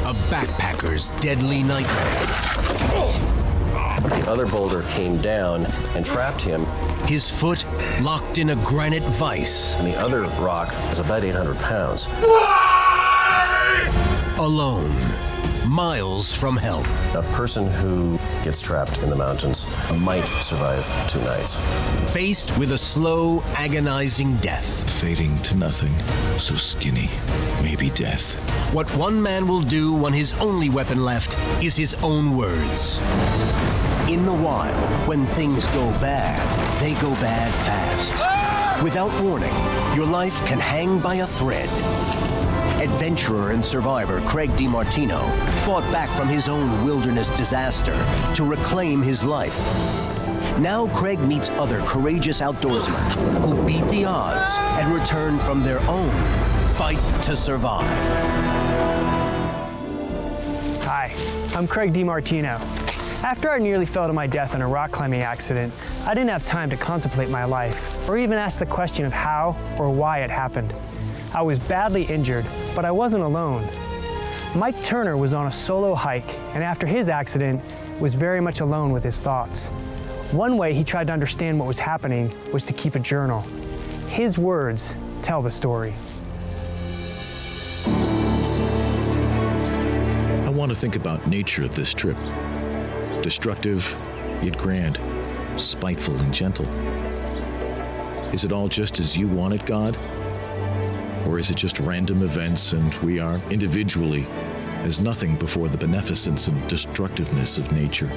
A backpacker's deadly nightmare. The other boulder came down and trapped him. His foot locked in a granite vise. And the other rock was about 800 pounds. Alone, miles from help. A person who gets trapped in the mountains might survive 2 nights. Faced with a slow, agonizing death. Fading to nothing, so skinny, maybe death. What one man will do when his only weapon left is his own words. In the wild, when things go bad, they go bad fast. Without warning, your life can hang by a thread. Adventurer and survivor Craig DiMartino fought back from his own wilderness disaster to reclaim his life. Now Craig meets other courageous outdoorsmen who beat the odds and return from their own fight to survive. Hi, I'm Craig DiMartino. After I nearly fell to my death in a rock climbing accident, I didn't have time to contemplate my life or even ask the question of how or why it happened. I was badly injured, but I wasn't alone. Mike Turner was on a solo hike, and after his accident, was very much alone with his thoughts. One way he tried to understand what was happening was to keep a journal. His words tell the story. I want to think about nature this trip. Destructive, yet grand, spiteful and gentle. Is it all just as you want it, God? Or is it just random events and we are individually as nothing before the beneficence and destructiveness of nature?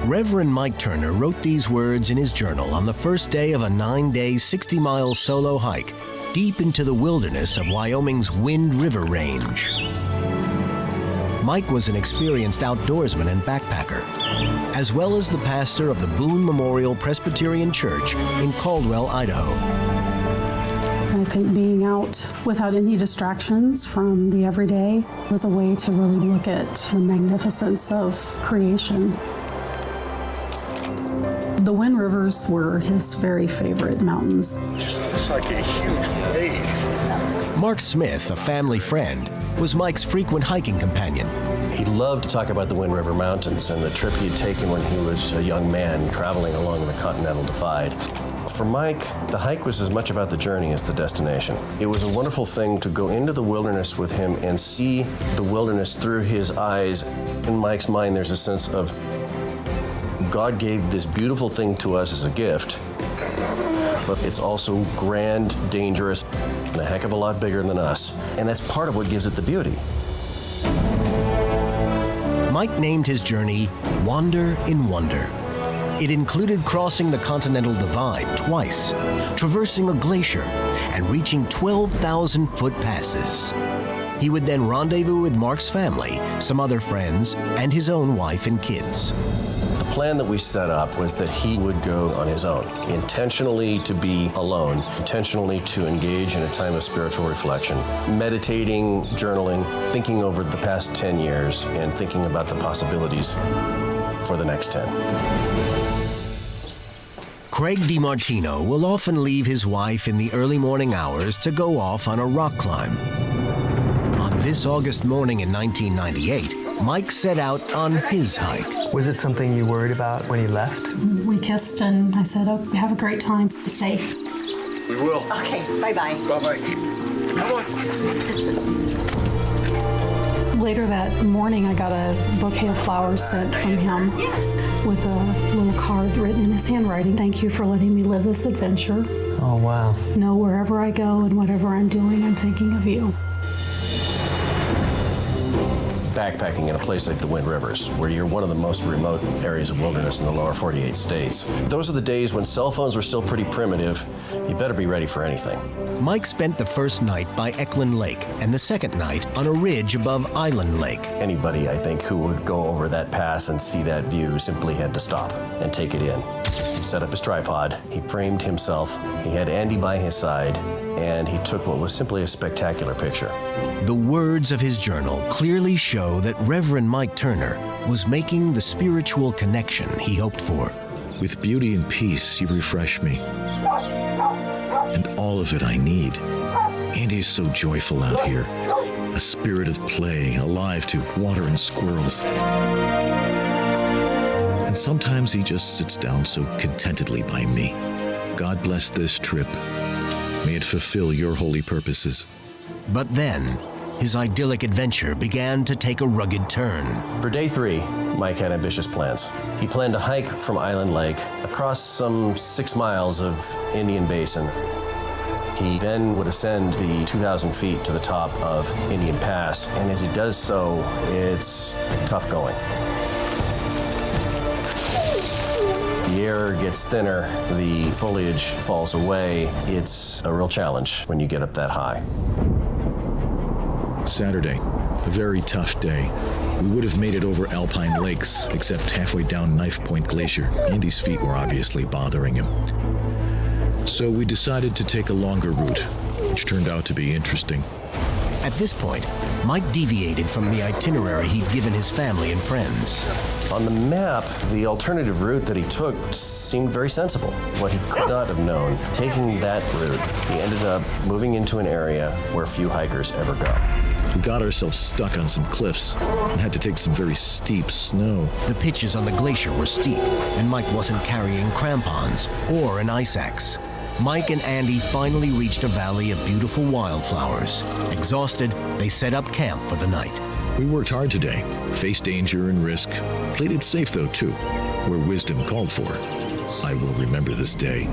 Reverend Mike Turner wrote these words in his journal on the first day of a 9-day, 60-mile solo hike deep into the wilderness of Wyoming's Wind River Range. Mike was an experienced outdoorsman and backpacker, as well as the pastor of the Boone Memorial Presbyterian Church in Caldwell, Idaho. I think being out without any distractions from the everyday was a way to really look at the magnificence of creation. The Wind Rivers were his very favorite mountains. It just looks like a huge wave. Mark Smith, a family friend, was Mike's frequent hiking companion. He loved to talk about the Wind River Mountains and the trip he had taken when he was a young man traveling along the Continental Divide. For Mike, the hike was as much about the journey as the destination. It was a wonderful thing to go into the wilderness with him and see the wilderness through his eyes. In Mike's mind, there's a sense of God gave this beautiful thing to us as a gift, but it's also grand, dangerous, and a heck of a lot bigger than us. And that's part of what gives it the beauty. Mike named his journey Wander in Wonder. It included crossing the Continental Divide twice, traversing a glacier, and reaching 12,000-foot passes. He would then rendezvous with Mark's family, some other friends, and his own wife and kids. The plan that we set up was that he would go on his own, intentionally to be alone, intentionally to engage in a time of spiritual reflection, meditating, journaling, thinking over the past 10 years, and thinking about the possibilities for the next 10. Craig DiMartino will often leave his wife in the early morning hours to go off on a rock climb. On this August morning in 1998, Mike set out on his hike. Was it something you worried about when he left? We kissed and I said, oh, have a great time. Be safe. We will. Okay, bye-bye. Bye-bye. Come on. Later that morning, I got a bouquet of flowers sent from him with a little card written in his handwriting. Thank you for letting me live this adventure. Oh, wow. Know wherever I go and whatever I'm doing, I'm thinking of you. Backpacking in a place like the Wind Rivers, where you're one of the most remote areas of wilderness in the lower 48 states. Those are the days when cell phones were still pretty primitive. You better be ready for anything. Mike spent the first night by Eklund Lake and the second night on a ridge above Island Lake. Anybody, I think, who would go over that pass and see that view simply had to stop and take it in. He set up his tripod, he framed himself, he had Andy by his side, and he took what was simply a spectacular picture. The words of his journal clearly show that Reverend Mike Turner was making the spiritual connection he hoped for. With beauty and peace, you refresh me. And all of it I need. Andy's so joyful out here. a spirit of play, alive to water and squirrels. And sometimes he just sits down so contentedly by me. God bless this trip. May it fulfill your holy purposes. But then, his idyllic adventure began to take a rugged turn. For day 3, Mike had ambitious plans. He planned to hike from Island Lake across some 6 miles of Indian Basin. He then would ascend the 2,000 feet to the top of Indian Pass, and as he does so, it's tough going. The air gets thinner, the foliage falls away. It's a real challenge when you get up that high. Saturday, a very tough day. We would have made it over Alpine Lakes, except halfway down Knife Point Glacier. Andy's feet were obviously bothering him. So we decided to take a longer route, which turned out to be interesting. At this point, Mike deviated from the itinerary he'd given his family and friends. On the map, the alternative route that he took seemed very sensible. What he could not have known, taking that route, he ended up moving into an area where few hikers ever go. We got ourselves stuck on some cliffs and had to take some very steep snow. The pitches on the glacier were steep, and Mike wasn't carrying crampons or an ice axe. Mike and Andy finally reached a valley of beautiful wildflowers. Exhausted, they set up camp for the night. We worked hard today, faced danger and risk, played it safe though too, where wisdom called for. I will remember this day.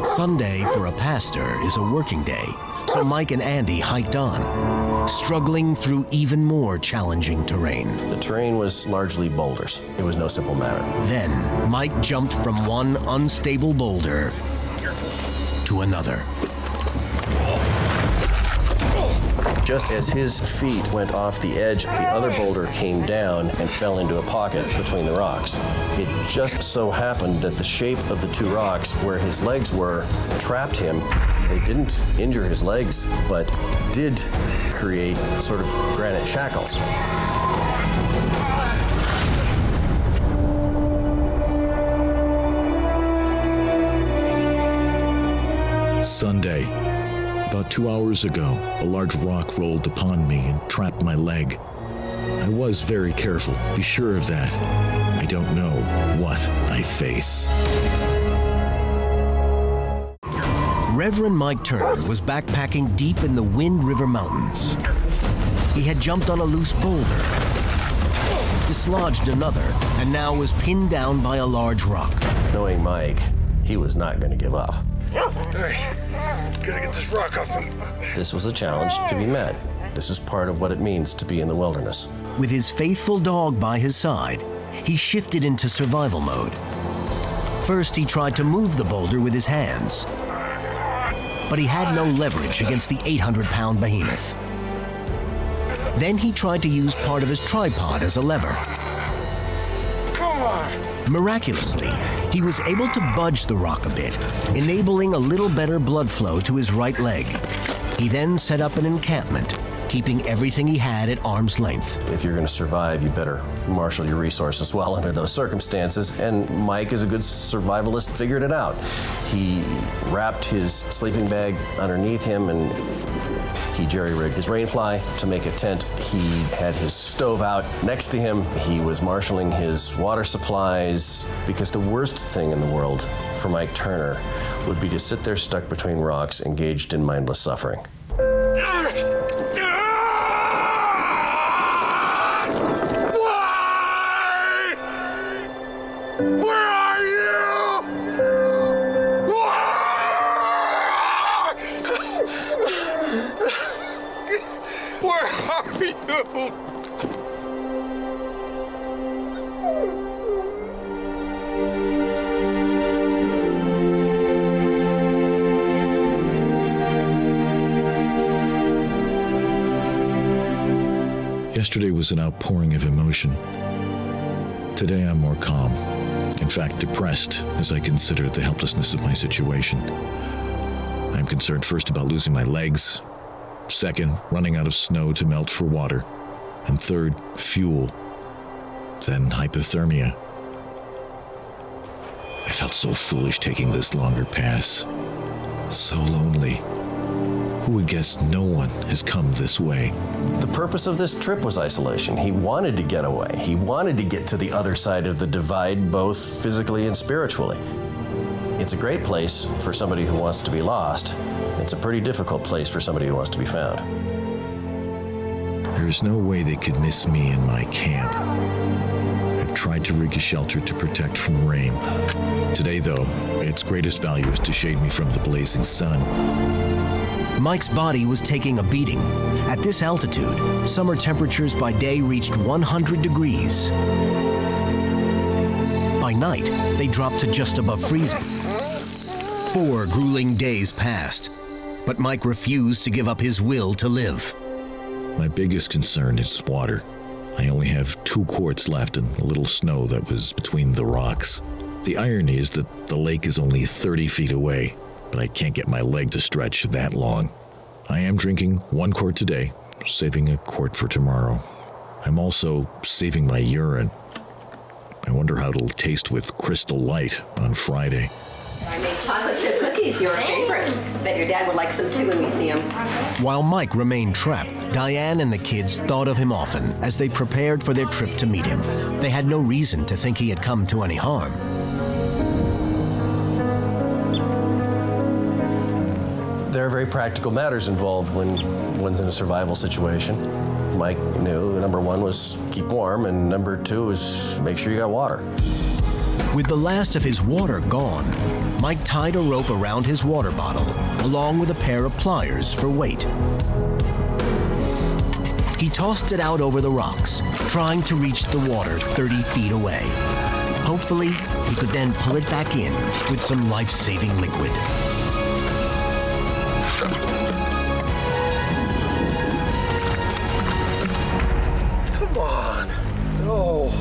Sunday for a pastor is a working day, so Mike and Andy hiked on, struggling through even more challenging terrain. The terrain was largely boulders. It was no simple matter. Then, Mike jumped from one unstable boulder to another. Just as his feet went off the edge, the other boulder came down and fell into a pocket between the rocks. It just so happened that the shape of the 2 rocks where his legs were trapped him. They didn't injure his legs, but did create sort of granite shackles. Sunday. About 2 hours ago, a large rock rolled upon me and trapped my leg. I was very careful, be sure of that. I don't know what I face. Reverend Mike Turner was backpacking deep in the Wind River Mountains. He had jumped on a loose boulder, dislodged another, and now was pinned down by a large rock. Knowing Mike, he was not going to give up. All right, gotta get this rock off me. This was a challenge to be met. This is part of what it means to be in the wilderness. With his faithful dog by his side, he shifted into survival mode. First, he tried to move the boulder with his hands, but he had no leverage against the 800-pound behemoth. Then he tried to use part of his tripod as a lever. Come on! Miraculously, he was able to budge the rock a bit, enabling a little better blood flow to his right leg. He then set up an encampment, keeping everything he had at arm's length. If you're going to survive, you better marshal your resources well under those circumstances, and Mike, as a good survivalist, figured it out. He wrapped his sleeping bag underneath him and he jerry-rigged his rainfly to make a tent. He had his stove out next to him. He was marshaling his water supplies, because the worst thing in the world for Mike Turner would be to sit there stuck between rocks, engaged in mindless suffering. Where are you? Where are you? Yesterday was an outpouring of emotion. Today I'm more calm. In fact, depressed as I consider the helplessness of my situation. I'm concerned first about losing my legs, second, running out of snow to melt for water, and third, fuel, then hypothermia. I felt so foolish taking this longer pass, so lonely. Who would guess no one has come this way? The purpose of this trip was isolation. He wanted to get away. He wanted to get to the other side of the divide, both physically and spiritually. It's a great place for somebody who wants to be lost. It's a pretty difficult place for somebody who wants to be found. There's no way they could miss me in my camp. I've tried to rig a shelter to protect from rain. Today, though, its greatest value is to shade me from the blazing sun. Mike's body was taking a beating. At this altitude, summer temperatures by day reached 100 degrees. By night, they dropped to just above freezing. 4 grueling days passed, but Mike refused to give up his will to live. My biggest concern is water. I only have 2 quarts left and a little snow that was between the rocks. The irony is that the lake is only 30 feet away, but I can't get my leg to stretch that long. I am drinking 1 quart today, saving a quart for tomorrow. I'm also saving my urine. I wonder how it'll taste with Crystal Light on Friday. I made chocolate chip cookies, your favorite. Bet your dad would like some too when we see him. While Mike remained trapped, Diane and the kids thought of him often as they prepared for their trip to meet him. They had no reason to think he had come to any harm. There are very practical matters involved when one's in a survival situation. Mike knew number 1 was keep warm, and number 2 was make sure you got water. With the last of his water gone, Mike tied a rope around his water bottle, along with a pair of pliers for weight. He tossed it out over the rocks, trying to reach the water 30 feet away. Hopefully, he could then pull it back in with some life-saving liquid. Come on. No.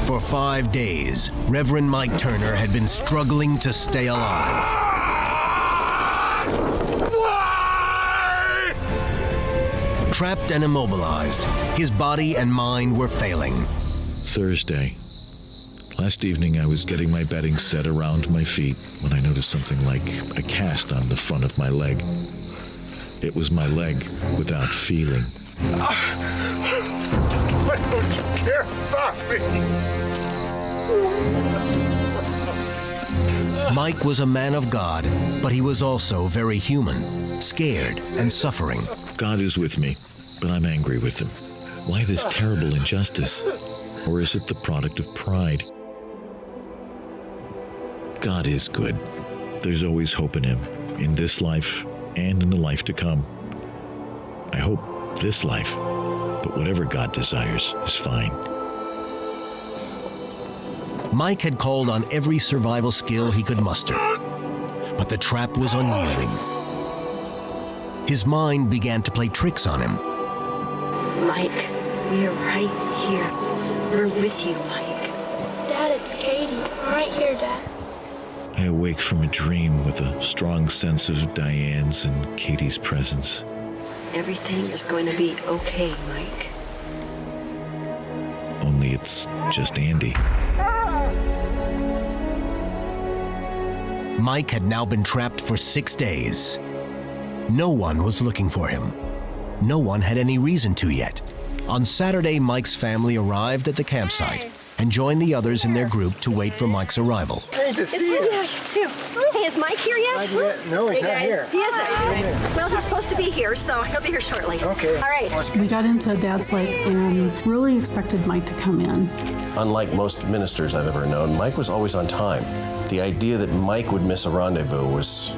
For 5 days, Reverend Mike Turner had been struggling to stay alive. Trapped and immobilized, his body and mind were failing. Thursday. Last evening I was getting my bedding set around my feet when I noticed something like a cast on the front of my leg. It was my leg without feeling. Why don't you care about me? Mike was a man of God, but he was also very human, scared and suffering. God is with me, but I'm angry with him. Why this terrible injustice? Or is it the product of pride? God is good. There's always hope in him, in this life and in the life to come. I hope this life, but whatever God desires is fine. Mike had called on every survival skill he could muster, but the trap was unyielding. His mind began to play tricks on him. Mike, we are right here. We're with you, Mike. Dad, it's Katie. I'm right here, Dad. I awake from a dream with a strong sense of Diane's and Katie's presence. Everything is going to be okay, Mike. Only it's just Andy. Mike had now been trapped for 6 days. No one was looking for him. No one had any reason to yet. On Saturday, Mike's family arrived at the campsite and joined the others in their group to wait for Mike's arrival. Hey, to see you. Yeah, you too. Hey, is Mike here yet? No, he's not here. He isn't. Well, he's supposed to be here, so he'll be here shortly. Okay. All right. We got into Dad's Lake and really expected Mike to come in. Unlike most ministers I've ever known, Mike was always on time. The idea that Mike would miss a rendezvous was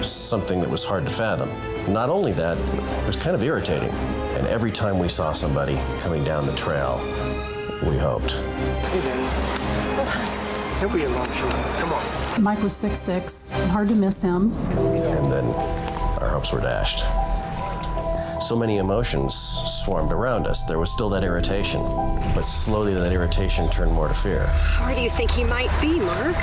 something that was hard to fathom. Not only that, it was kind of irritating. And every time we saw somebody coming down the trail, we hoped. Hey, Dad. He'll be along shortly. Come on. Mike was 6'6", hard to miss him. And then our hopes were dashed. so many emotions swarmed around us. There was still that irritation, but slowly that irritation turned more to fear. Where do you think he might be, Mark?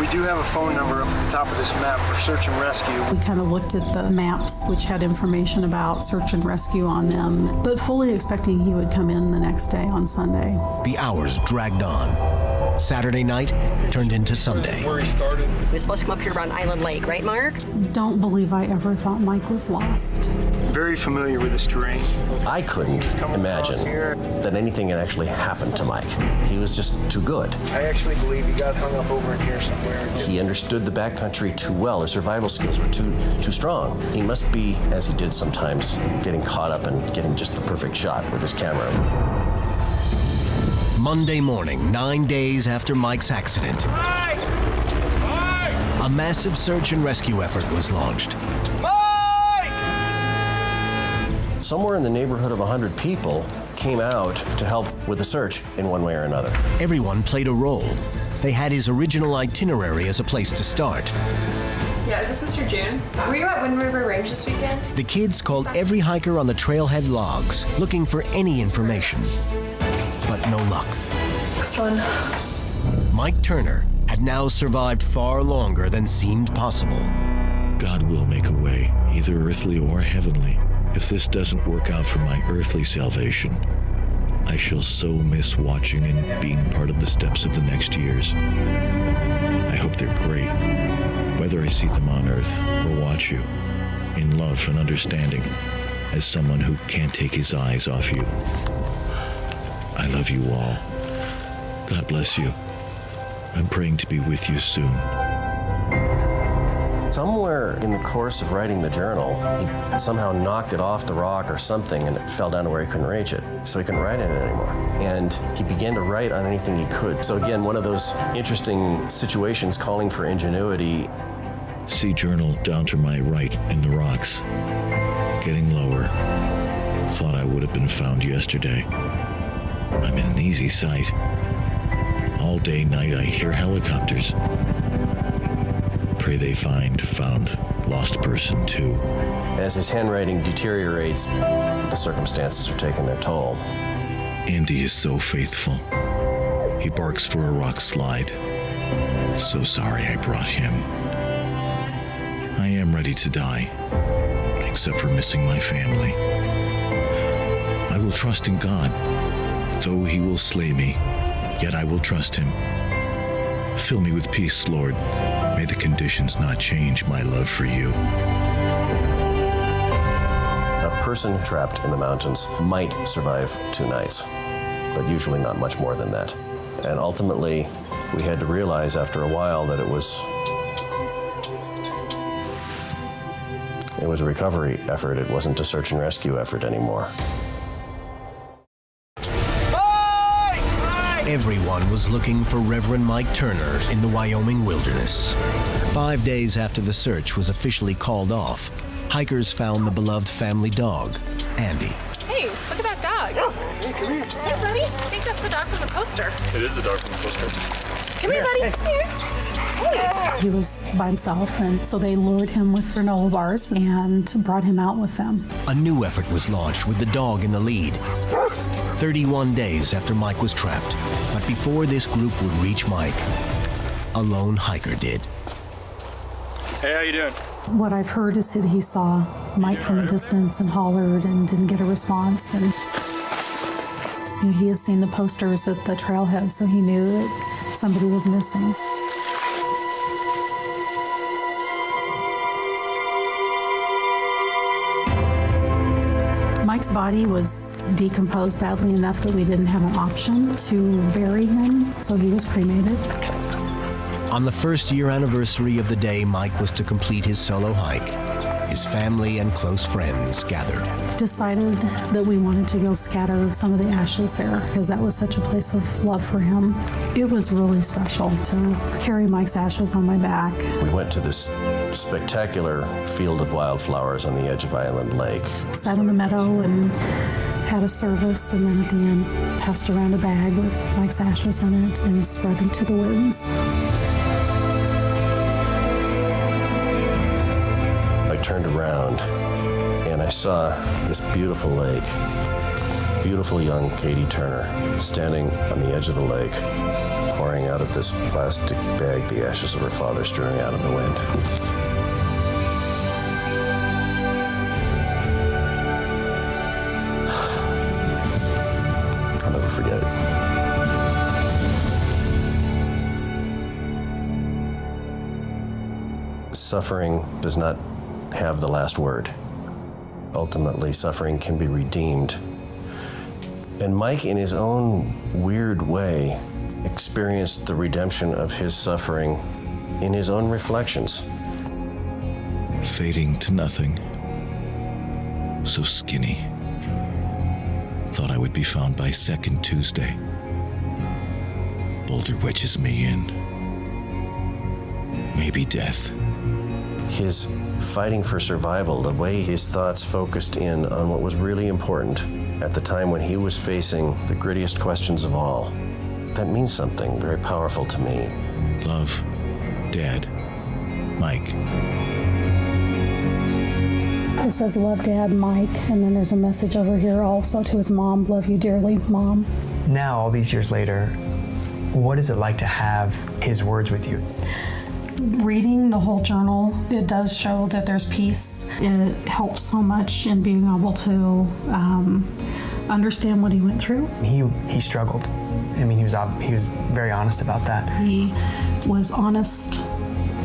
We do have a phone number up at the top of this map for search and rescue. We kind of looked at the maps, which had information about search and rescue on them, but fully expecting he would come in the next day on Sunday. The hours dragged on. Saturday night turned into Sunday. Where he started. He was supposed to come up here around Island Lake, right, Mark? Don't believe I ever thought Mike was lost. Very familiar with this terrain. I couldn't imagine that anything had actually happened to Mike. He was just too good. I actually believe he got hung up over in here somewhere. He understood the backcountry too well. His survival skills were too strong. He must be, as he did sometimes, getting caught up and getting just the perfect shot with his camera. Monday morning, 9 days after Mike's accident, a massive search and rescue effort was launched. Somewhere in the neighborhood of 100 people came out to help with the search in one way or another. Everyone played a role. They had his original itinerary as a place to start. Yeah, is this Mr. June? Were you at Wind River Range this weekend? The kids called every hiker on the trailhead logs, looking for any information. But no luck. Next one. Mike Turner had now survived far longer than seemed possible. God will make a way, either earthly or heavenly. If this doesn't work out for my earthly salvation, I shall so miss watching and being part of the steps of the next years. I hope they're great, whether I see them on earth or watch you, in love and understanding, as someone who can't take his eyes off you. I love you all. God bless you. I'm praying to be with you soon. Somewhere in the course of writing the journal, he somehow knocked it off the rock or something and it fell down to where he couldn't reach it. So he couldn't write in it anymore. And he began to write on anything he could. So again, one of those interesting situations calling for ingenuity. See journal down to my right in the rocks. Getting lower. Thought I would have been found yesterday. I'm in an easy sight. All day, night, I hear helicopters. Pray they found lost person too. As his handwriting deteriorates, the circumstances are taking their toll. Andy is so faithful. He barks for a rock slide. So sorry I brought him. I am ready to die, except for missing my family. I will trust in God. Though he will slay me, yet I will trust him. Fill me with peace, Lord. May the conditions not change my love for you. A person trapped in the mountains might survive 2 nights, but usually not much more than that. And ultimately, we had to realize after a while that it was a recovery effort. It wasn't a search and rescue effort anymore. Everyone was looking for Reverend Mike Turner in the Wyoming wilderness. 5 days after the search was officially called off, hikers found the beloved family dog, Andy. Hey, look at that dog. Hey, buddy. I think that's the dog from the poster. It is the dog from the poster. Come here, buddy. Here. Hey. He was by himself, and so they lured him with granola bars and brought him out with them. A new effort was launched with the dog in the lead. 31 days after Mike was trapped, but before this group would reach Mike, a lone hiker did. Hey, how you doing? What I've heard is that he saw Mike from a distance and hollered and didn't get a response. And he had seen the posters at the trailhead, so he knew that somebody was missing. Mike's body was decomposed badly enough that we didn't have an option to bury him, so he was cremated. On the first-year anniversary of the day Mike was to complete his solo hike, his family and close friends gathered. Decided that we wanted to go scatter some of the ashes there because that was such a place of love for him. It was really special to carry Mike's ashes on my back. We went to this spectacular field of wildflowers on the edge of Island Lake. Sat in the meadow and had a service, and then at the end passed around a bag with Mike's ashes in it and spread them to the winds. I turned around and I saw this beautiful lake, beautiful young Katie Turner standing on the edge of the lake, pouring out of this plastic bag the ashes of her father strewing out in the wind. I'll never forget it. Suffering does not have the last word. Ultimately, suffering can be redeemed. And Mike, in his own weird way, experienced the redemption of his suffering in his own reflections. Fading to nothing. So skinny. Thought I would be found by second Tuesday. Boulder wedges me in. Maybe death. His fighting for survival, the way his thoughts focused in on what was really important at the time when he was facing the grittiest questions of all, that means something very powerful to me. Love, Dad, Mike. It says, love Dad, Mike, and then there's a message over here also to his mom, love you dearly, Mom. Now, all these years later, what is it like to have his words with you? Reading the whole journal, it does show that there's peace. It helps so much in being able to understand what he went through. He struggled. I mean, he was very honest about that. He was honest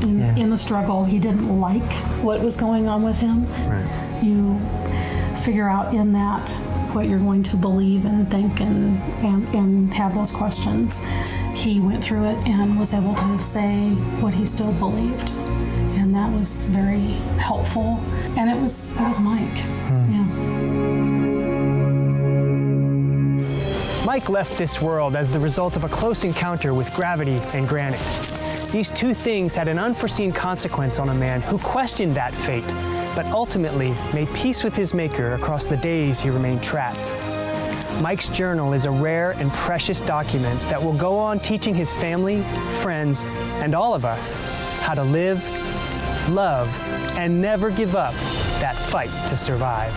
in the struggle. He didn't like what was going on with him. Right. You figure out in that what you're going to believe and think and have those questions. He went through it and was able to say what he still believed. And that was very helpful. And it was Mike. Yeah. Mike left this world as the result of a close encounter with gravity and granite. These two things had an unforeseen consequence on a man who questioned that fate, but ultimately made peace with his maker across the days he remained trapped. Mike's journal is a rare and precious document that will go on teaching his family, friends, and all of us how to live, love, and never give up that fight to survive.